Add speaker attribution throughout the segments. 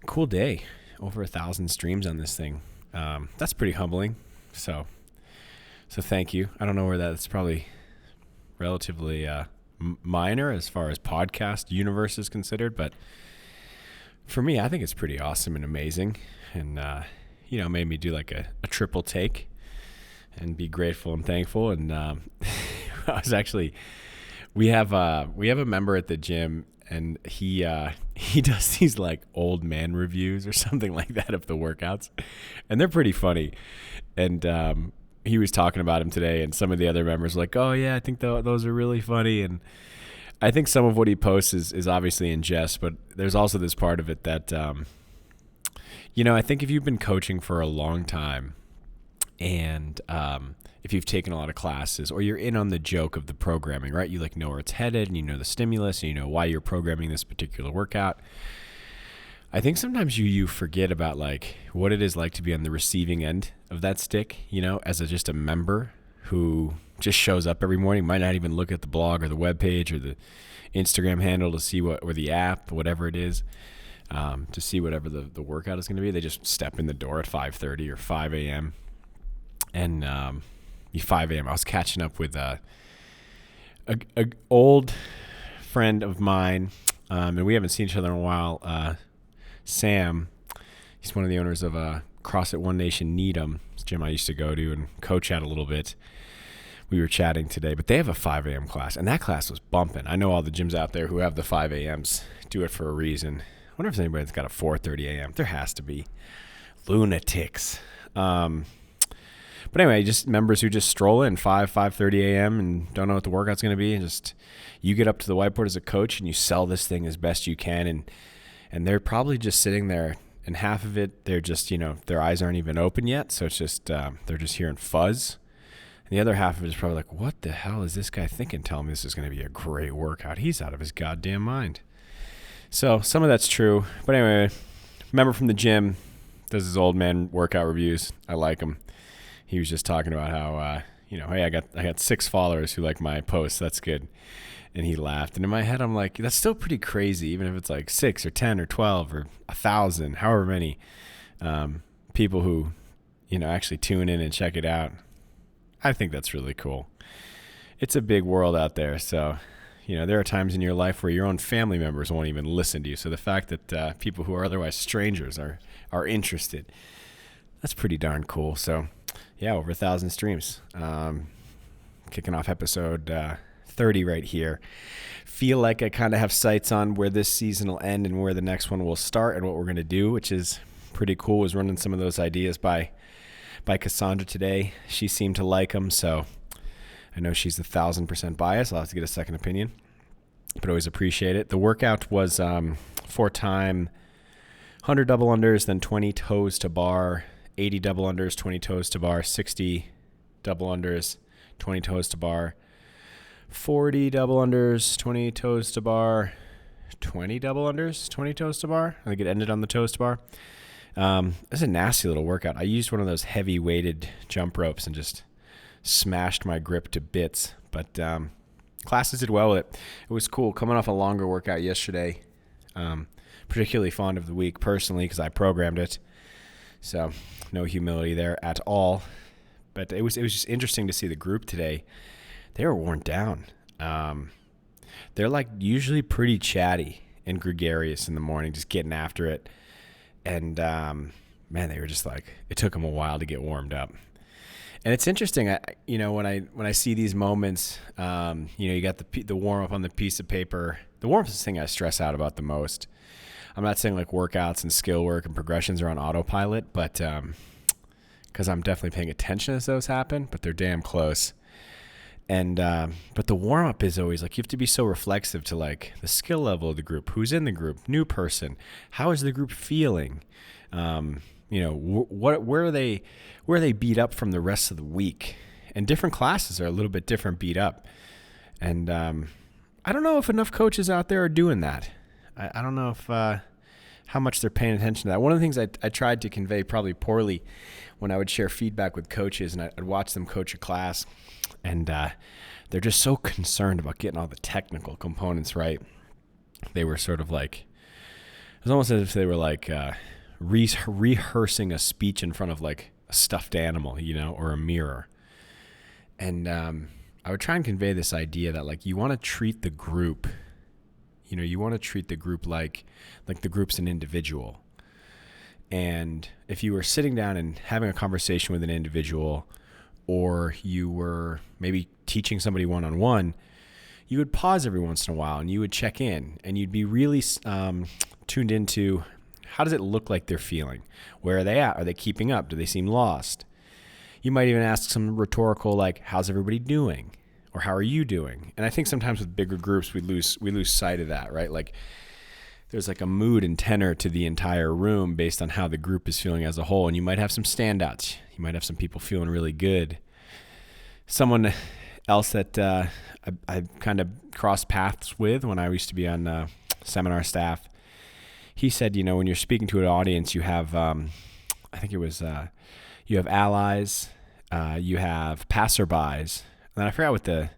Speaker 1: Cool day. Over 1,000 streams on this thing. That's pretty humbling. So thank you. I don't know where that's probably relatively minor as far as podcast universe is considered, but for me, I think it's pretty awesome and amazing, and made me do like a triple take and be grateful and thankful. And I was actually we have a member at the gym, and he does these like old man reviews or something like that of the workouts, and they're pretty funny. And he was talking about him today, and some of the other members were like, "Oh yeah, I think those are really funny." And I think some of what he posts is obviously in jest, but there's also this part of it that I think if you've been coaching for a long time, and if you've taken a lot of classes, or you're in on the joke of the programming, right? You like know where it's headed, and you know the stimulus, and you know why you're programming this particular workout. I think sometimes you forget about like what it is like to be on the receiving end of that stick, as just a member who just shows up every morning, might not even look at the blog or the webpage or the Instagram handle to see or the app, whatever it is, to see whatever the workout is going to be. They just step in the door at 5:30 or 5 a.m. And 5 a.m. I was catching up with a old friend of mine, and we haven't seen each other in a while. Sam, he's one of the owners of CrossFit One Nation Needham, it's a gym I used to go to and coach at a little bit. We were chatting today, but they have a 5 a.m. class, and that class was bumping. I know all the gyms out there who have the 5 a.m.s do it for a reason. I wonder if there's anybody that's got a 4:30 a.m. There has to be. Lunatics. But anyway, just members who just stroll in 5:30 a.m. and don't know what the workout's going to be, and just you get up to the whiteboard as a coach and you sell this thing as best you can, and they're probably just sitting there, and half of it they're just their eyes aren't even open yet, so it's just they're just hearing fuzz, and the other half of it is probably like, what the hell is this guy thinking? Telling me this is going to be a great workout? He's out of his goddamn mind. So some of that's true, but anyway, member from the gym does his old man workout reviews. I like him. He was just talking about how, hey, I got 6 followers who like my posts. That's good. And he laughed. And in my head, I'm like, that's still pretty crazy, even if it's like 6 or 10 or 12 or 1,000, however many people who, actually tune in and check it out. I think that's really cool. It's a big world out there. So, there are times in your life where your own family members won't even listen to you. So the fact that people who are otherwise strangers are interested, that's pretty darn cool. So, yeah, over 1,000 streams. Kicking off episode 30 right here. Feel like I kind of have sights on where this season will end and where the next one will start and what we're going to do, which is pretty cool. Was running some of those ideas by Cassandra today. She seemed to like them, so I know she's 1,000% biased. I'll have to get a second opinion, but always appreciate it. The workout was 4-time 100 double unders, then 20 toes to bar, 80 double unders, 20 toes to bar, 60 double unders, 20 toes to bar, 40 double unders, 20 toes to bar, 20 double unders, 20 toes to bar. I think it ended on the toes to bar. It's a nasty little workout. I used one of those heavy weighted jump ropes and just smashed my grip to bits. But classes did well with it. It was cool. Coming off a longer workout yesterday, particularly fond of the week personally because I programmed it. So no humility there at all. But it was just interesting to see the group today. They were worn down. They're like usually pretty chatty and gregarious in the morning, just getting after it. And man, they were just like, it took them a while to get warmed up. And it's interesting, when I see these moments, you got the warm up on the piece of paper. The warm up is the thing I stress out about the most. I'm not saying like workouts and skill work and progressions are on autopilot, but because I'm definitely paying attention as those happen, but they're damn close. And but the warm up is always like you have to be so reflexive to like the skill level of the group, who's in the group, new person, how is the group feeling, where are they beat up from the rest of the week, and different classes are a little bit different beat up, and I don't know if enough coaches out there are doing that. I don't know if how much they're paying attention to that. One of the things I tried to convey probably poorly when I would share feedback with coaches and I'd watch them coach a class, and they're just so concerned about getting all the technical components right. They were sort of like, was almost as if they were like rehearsing a speech in front of like a stuffed animal, or a mirror. And I would try and convey this idea that like you want to treat the group, you want to treat the group like the group's an individual. And if you were sitting down and having a conversation with an individual, or you were maybe teaching somebody one-on-one, you would pause every once in a while and you would check in, and you'd be really tuned into how does it look like they're feeling? Where are they at? Are they keeping up? Do they seem lost? You might even ask some rhetorical like, how's everybody doing? Or how are you doing? And I think sometimes with bigger groups, we lose sight of that, right? Like there's like a mood and tenor to the entire room based on how the group is feeling as a whole. And you might have some standouts. You might have some people feeling really good. Someone else that I kind of crossed paths with when I used to be on seminar staff, he said, when you're speaking to an audience, you have, I think it was, you have allies, you have passerbys, and I forgot what the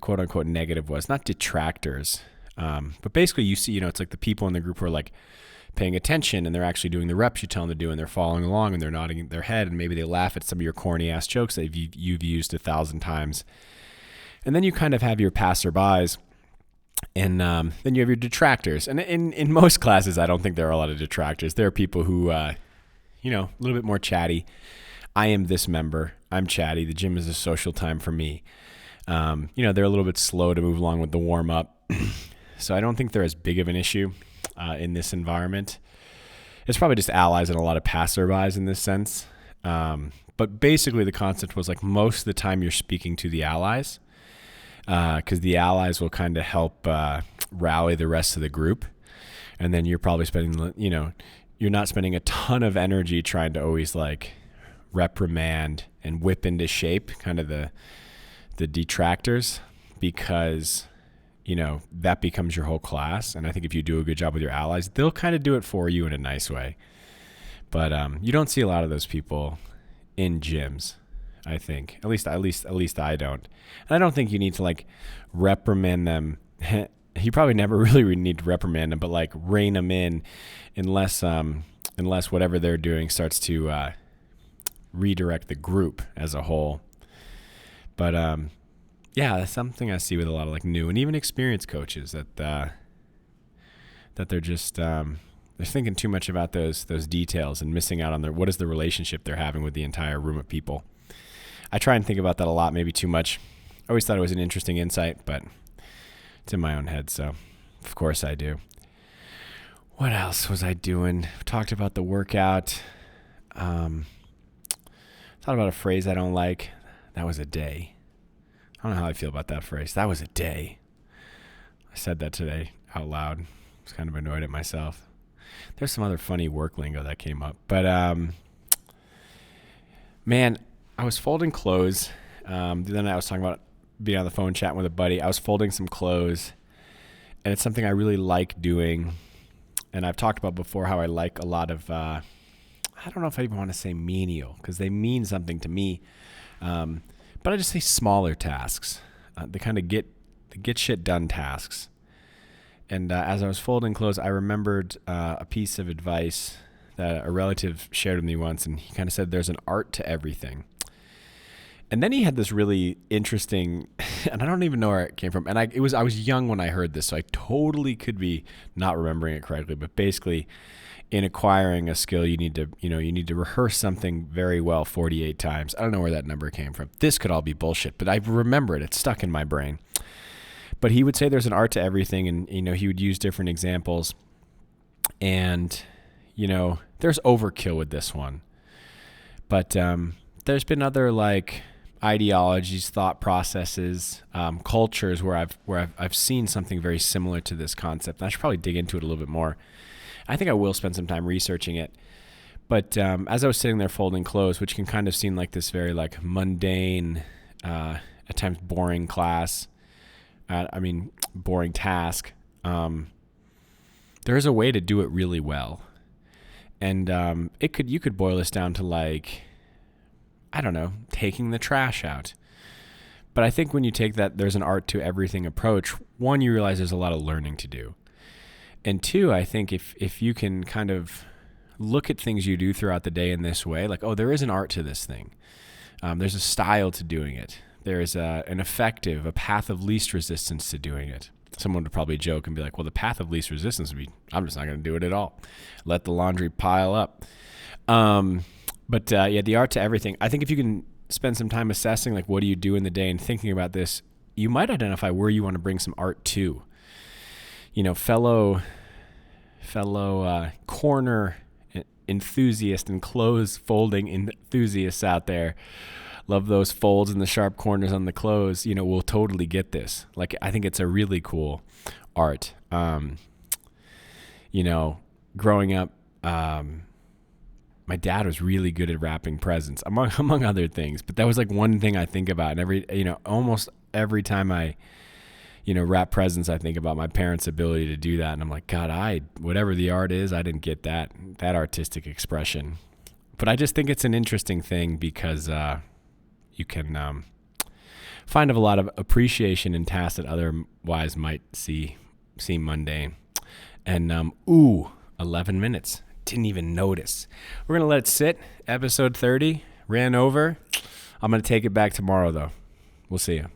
Speaker 1: quote unquote negative was, not detractors. But basically you see, it's like the people in the group who are like paying attention and they're actually doing the reps you tell them to do, and they're following along and they're nodding their head, and maybe they laugh at some of your corny ass jokes that you've used 1,000 times. And then you kind of have your passerbys, and then you have your detractors. And in most classes, I don't think there are a lot of detractors. There are people who, a little bit more chatty. I am this member. I'm chatty. The gym is a social time for me. They're a little bit slow to move along with the warm up. So I don't think they're as big of an issue in this environment. It's probably just allies and a lot of passerbys in this sense. But basically the concept was like most of the time you're speaking to the allies, because the allies will kind of help rally the rest of the group. And then you're probably spending, you're not spending a ton of energy trying to always like reprimand and whip into shape kind of the detractors, because that becomes your whole class. And I think if you do a good job with your allies, they'll kind of do it for you in a nice way. But you don't see a lot of those people in gyms, I think. At least I don't. And I don't think you need to like reprimand them. You probably never really need to reprimand them, but like rein them in unless whatever they're doing starts to redirect the group as a whole. But yeah, that's something I see with a lot of like new and even experienced coaches that they're just they're thinking too much about those details and missing out on what is the relationship they're having with the entire room of people. I try and think about that a lot, maybe too much. I always thought it was an interesting insight, but it's in my own head, so of course I do. What else was I doing? Talked about the workout. Thought about a phrase I don't like. That was a day. I don't know how I feel about that phrase. That was a day. I said that today out loud. I was kind of annoyed at myself. There's some other funny work lingo that came up. But, man, I was folding clothes. The other night I was talking about being on the phone chatting with a buddy. I was folding some clothes, and it's something I really like doing. And I've talked about before how I like a lot of, I don't know if I even want to say menial, because they mean something to me. But I just say smaller tasks, the kind of get shit done tasks. And as I was folding clothes, I remembered a piece of advice that a relative shared with me once, and he kind of said, there's an art to everything. And then he had this really interesting, and I don't even know where it came from. And I was young when I heard this, so I totally could be not remembering it correctly. But basically, in acquiring a skill, you need to rehearse something very well 48 times. I don't know where that number came from. This could all be bullshit, but I remember it. It's stuck in my brain. But he would say there's an art to everything, and he would use different examples. And there's overkill with this one. But there's been other like ideologies, thought processes, cultures where I've seen something very similar to this concept. And I should probably dig into it a little bit more. I think I will spend some time researching it. But as I was sitting there folding clothes, which can kind of seem like this very like mundane, at times boring class, boring task, there is a way to do it really well. And you could boil this down to like, I don't know, taking the trash out. But I think when you take that there's an art to everything approach, one, you realize there's a lot of learning to do. And two, I think if you can kind of look at things you do throughout the day in this way, like, oh, there is an art to this thing. There's a style to doing it. There is a path of least resistance to doing it. Someone would probably joke and be like, well, the path of least resistance would be, I'm just not going to do it at all. Let the laundry pile up. But the art to everything. I think if you can spend some time assessing, like, what do you do in the day and thinking about this, you might identify where you want to bring some art to. Fellow corner enthusiast and clothes folding enthusiasts out there, love those folds and the sharp corners on the clothes, will totally get this. Like, I think it's a really cool art. Growing up, my dad was really good at wrapping presents, among other things. But that was like one thing I think about. And almost every time I, wrap presents, I think about my parents' ability to do that. And I'm like, God, whatever the art is, I didn't get that artistic expression. But I just think it's an interesting thing because you can find a lot of appreciation in tasks that otherwise might seem mundane. And 11 minutes. Didn't even notice. We're going to let it sit. Episode 30 ran over. I'm going to take it back tomorrow, though. We'll see you.